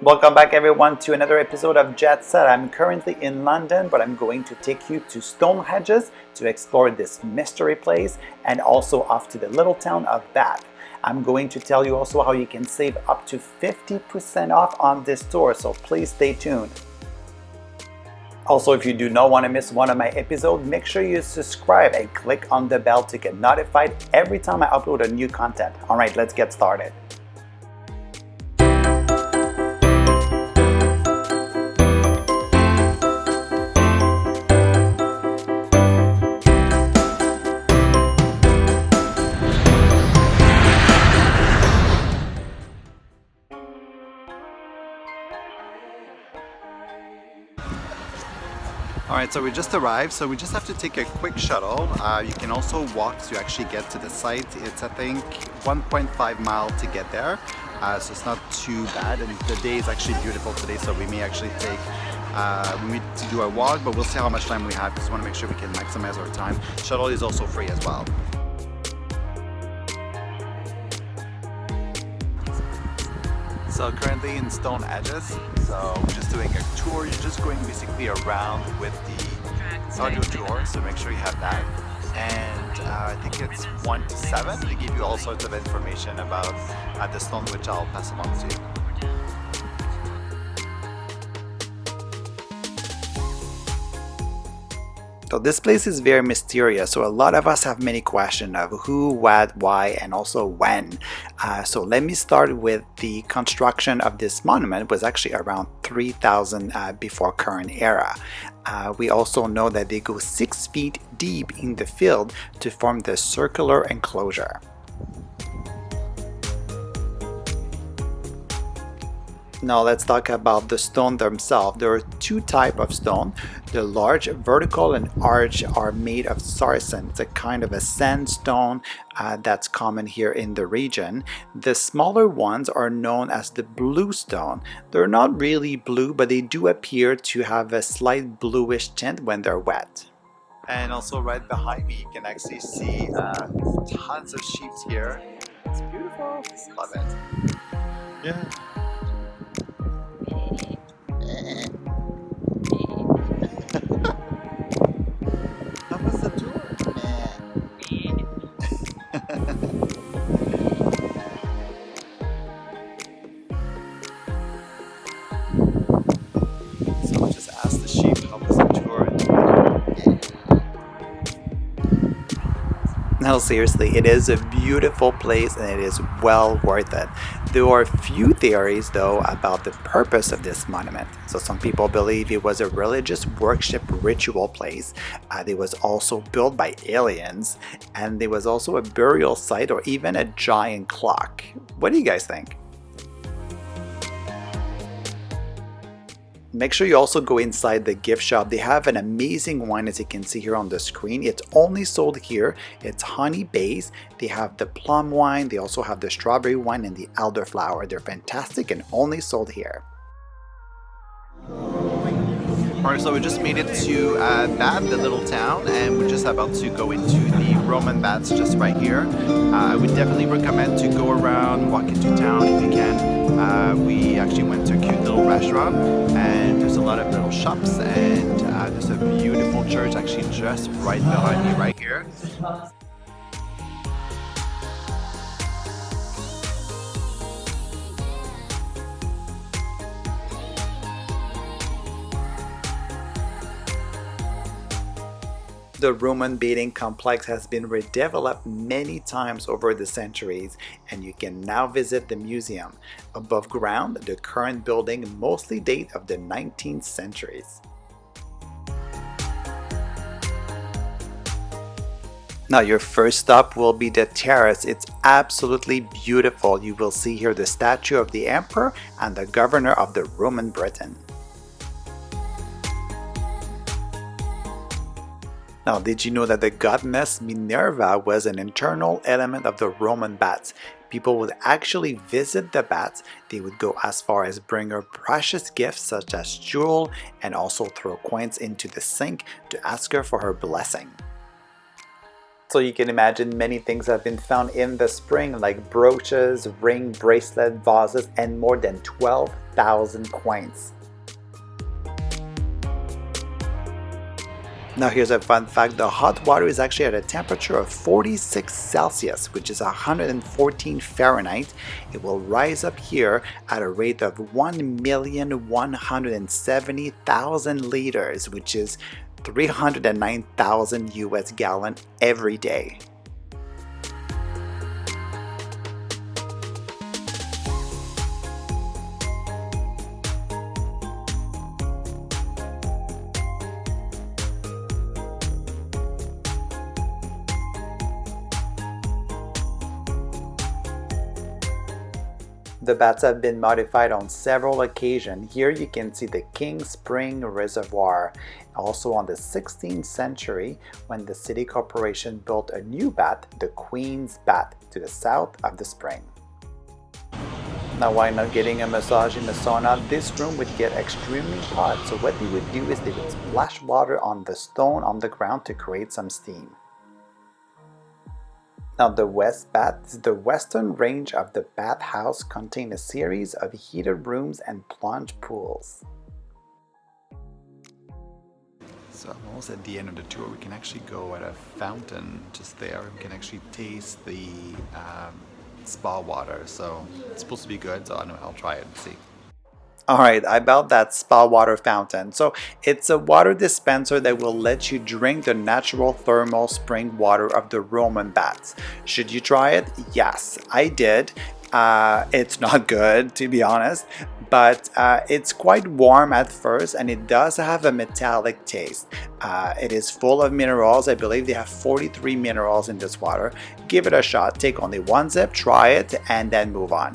Welcome back everyone to another episode of Jet Set. I'm currently in London, but I'm going to take you to Stonehenge to explore this mystery place and also off to the little town of Bath. I'm going to tell you also how you can save up to 50% off on this tour, so please stay tuned. Also, if you do not want to miss one of my episodes, make sure you subscribe and click on the bell to get notified every time I upload a new content. Alright, let's get started. Alright, so we just arrived, so we just have to take a quick shuttle. You can also walk to actually get to the site. It's I think 1.5 miles to get there, so it's not too bad, and the day is actually beautiful today, so we may actually we need to do a walk, but we'll see how much time we have because we want to make sure we can maximize our time. Shuttle is also free as well. So currently in Stonehenge, so we're just doing a tour. You're just going basically around with the audio tour, so make sure you have that. And I think it's 1 to 7. They give you all sorts of information about the stone, which I'll pass along to you. So this place is very mysterious, so a lot of us have many questions of who, what, why, and also when. So let me start with the construction of this monument was actually around 3000 before current era. We also know that they go 6 feet deep in the field to form the circular enclosure. Now let's talk about the stone themselves. There are 2 types of stone. The large vertical and arch are made of sarsen. It's a kind of a sandstone that's common here in the region. The smaller ones are known as the blue stone. They're not really blue, but they do appear to have a slight bluish tint when they're wet. And also right behind me, you can actually see tons of sheep here. It's beautiful. Love it. Yeah. How was the tour? So I just asked the sheep how was the tour. No, seriously, it is a beautiful place and it is well worth it. There are few theories though about the purpose of this monument. So some people believe it was a religious worship ritual place. It was also built by aliens, and there was also a burial site or even a giant clock. What do you guys think? Make sure you also go inside the gift shop. They have an amazing wine, as you can see here on the screen. It's only sold here. It's honey based. They have the plum wine. They also have the strawberry wine and the elderflower. They're fantastic and only sold here. Alright, so we just made it to Bath, the little town, and we're just about to go into the Roman baths just right here. I would definitely recommend to go around, walk into town if you can. We actually went to a cute little restaurant, and there's a lot of little shops, and there's a beautiful church actually just right behind me right here. The Roman bathing complex has been redeveloped many times over the centuries, and you can now visit the museum. Above ground, the current building mostly date of the 19th centuries. Now your first stop will be the terrace. It's absolutely beautiful. You will see here the statue of the emperor and the governor of the Roman Britain. Now, did you know that the goddess Minerva was an internal element of the Roman baths? People would actually visit the baths. They would go as far as bring her precious gifts such as jewels and also throw coins into the sink to ask her for her blessing. So you can imagine many things have been found in the spring, like brooches, ring, bracelet, vases, and more than 12,000 coins. Now here's a fun fact, the hot water is actually at a temperature of 46 Celsius, which is 114 Fahrenheit. It will rise up here at a rate of 1,170,000 liters, which is 309,000 US gallons every day. The baths have been modified on several occasions. Here you can see the King Spring Reservoir. Also on the 16th century, when the city corporation built a new bath, the Queen's Bath, to the south of the spring. Now why not getting a massage in the sauna? This room would get extremely hot, so what they would do is they would splash water on the stone on the ground to create some steam. Now the West Bath, the western range of the bathhouse, contains a series of heated rooms and plunge pools. So almost at the end of the tour, we can actually go at a fountain just there. We can actually taste the spa water. So it's supposed to be good, so I know I'll try it and see. Alright, about that spa water fountain. So it's a water dispenser that will let you drink the natural thermal spring water of the Roman baths. Should you try it? Yes, I did. It's not good, to be honest, but it's quite warm at first and it does have a metallic taste. It is full of minerals. I believe they have 43 minerals in this water. Give it a shot. Take only one sip, try it, and then move on.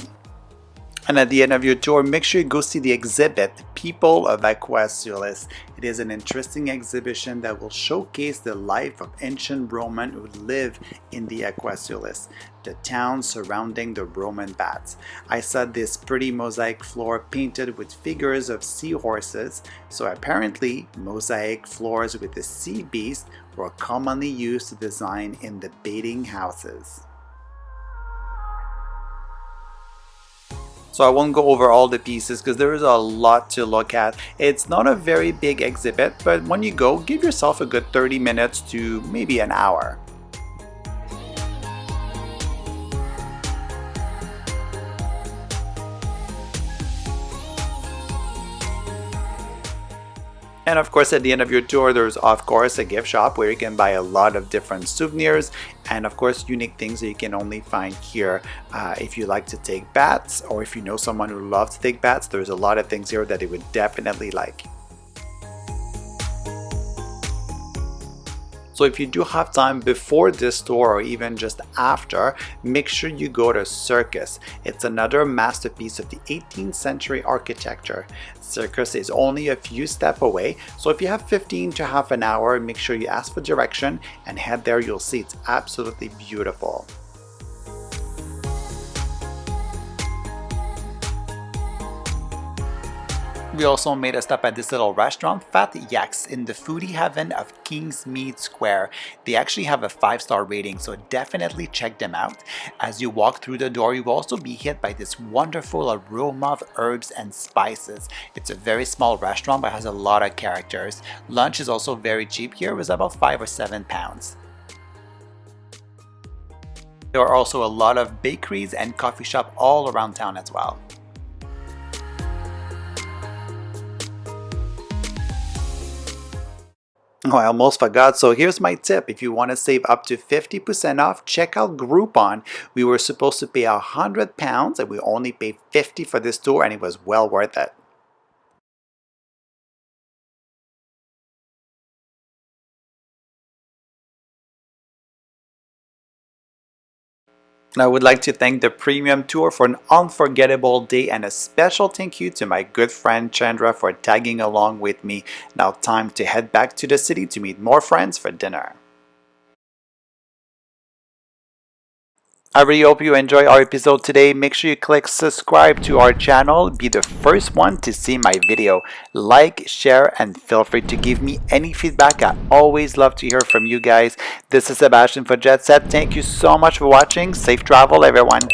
And at the end of your tour, make sure you go see the exhibit, People of Aquasulis. It is an interesting exhibition that will showcase the life of ancient Roman who lived in the Aquasulis, the town surrounding the Roman baths. I saw this pretty mosaic floor painted with figures of seahorses, so apparently mosaic floors with the sea beast were commonly used to design in the bathing houses. So I won't go over all the pieces because there is a lot to look at. It's not a very big exhibit, but when you go, give yourself a good 30 minutes to maybe an hour. And of course, at the end of your tour, there's of course a gift shop where you can buy a lot of different souvenirs and of course unique things that you can only find here. If you like to take baths or if you know someone who loves to take baths, there's a lot of things here that they would definitely like. So if you do have time before this tour or even just after, make sure you go to Circus. It's another masterpiece of the 18th century architecture. Circus is only a few steps away, so if you have 15 to half an hour, make sure you ask for direction and head there. You'll see it's absolutely beautiful. We also made a stop at this little restaurant, Fat Yaks, in the foodie heaven of Kingsmead Square. They actually have a 5-star rating, so definitely check them out. As you walk through the door, you will also be hit by this wonderful aroma of herbs and spices. It's a very small restaurant but has a lot of characters. Lunch is also very cheap here. It was about £5 or £7. There are also a lot of bakeries and coffee shops all around town as well. Oh, I almost forgot. So here's my tip. If you want to save up to 50% off, check out Groupon. We were supposed to pay £100 and we only paid $50 for this tour and it was well worth it. I would like to thank the Premium Tour for an unforgettable day and a special thank you to my good friend Chandra for tagging along with me. Now time to head back to the city to meet more friends for dinner. I really hope you enjoy our episode today. Make sure you click subscribe to our channel. Be the first one to see my video. Like, share, and feel free to give me any feedback. I always love to hear from you guys. This is Sebastian for Jet Set. Thank you so much for watching. Safe travel, everyone.